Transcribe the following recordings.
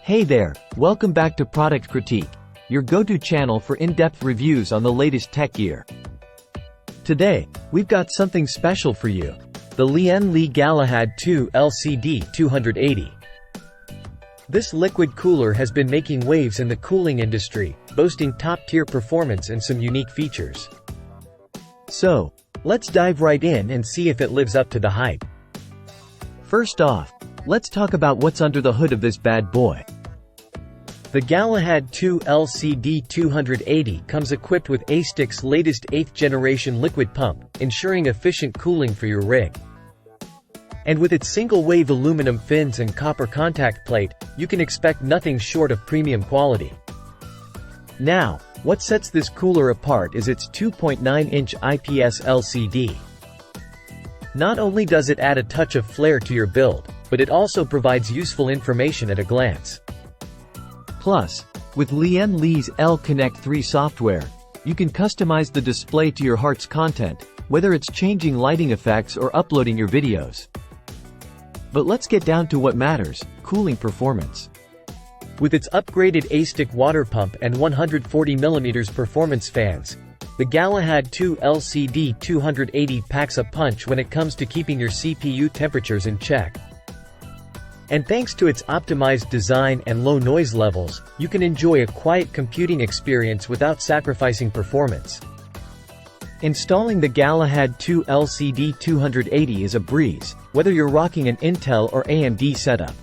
Hey there, welcome back to Product Critique, your go-to channel for in-depth reviews on the latest tech gear. Today, we've got something special for you. The Lian Li Galahad 2 LCD 280. This liquid cooler has been making waves in the cooling industry, boasting top-tier performance and some unique features. So, let's dive right in and see if it lives up to the hype. First off, let's talk about what's under the hood of this bad boy. The Galahad 2 LCD 280 comes equipped with Aestic's latest 8th generation liquid pump, ensuring efficient cooling for your rig. And with its single-wave aluminum fins and copper contact plate, you can expect nothing short of premium quality. Now, what sets this cooler apart is its 2.9-inch IPS LCD. Not only does it add a touch of flair to your build, but it also provides useful information at a glance. Plus, with Lian Li's L-Connect 3 software, you can customize the display to your heart's content, whether it's changing lighting effects or uploading your videos. But let's get down to what matters: cooling performance. With its upgraded Aestic water pump and 140mm performance fans, the Galahad 2 LCD 280 packs a punch when it comes to keeping your CPU temperatures in check. And thanks to its optimized design and low noise levels, you can enjoy a quiet computing experience without sacrificing performance. Installing the Galahad 2 LCD 280 is a breeze, whether you're rocking an Intel or AMD setup.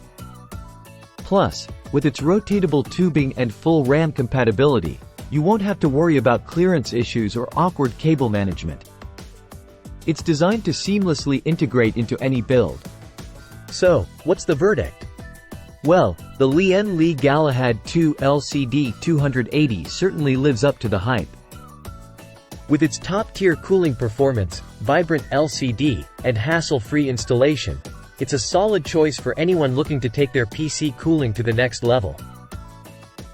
Plus, with its rotatable tubing and full RAM compatibility, you won't have to worry about clearance issues or awkward cable management. It's designed to seamlessly integrate into any build. So, what's the verdict? Well, the Lian Li Galahad 2 LCD 280 certainly lives up to the hype. With its top-tier cooling performance, vibrant LCD, and hassle-free installation, it's a solid choice for anyone looking to take their PC cooling to the next level.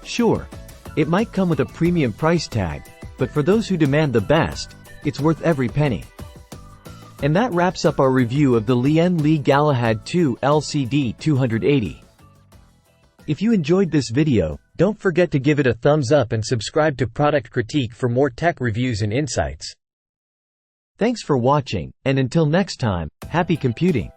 Sure, it might come with a premium price tag, but for those who demand the best, it's worth every penny. And that wraps up our review of the Lian Li Galahad 2 LCD 280. If you enjoyed this video, don't forget to give it a thumbs up and subscribe to Product Critique for more tech reviews and insights. Thanks for watching, and until next time, happy computing!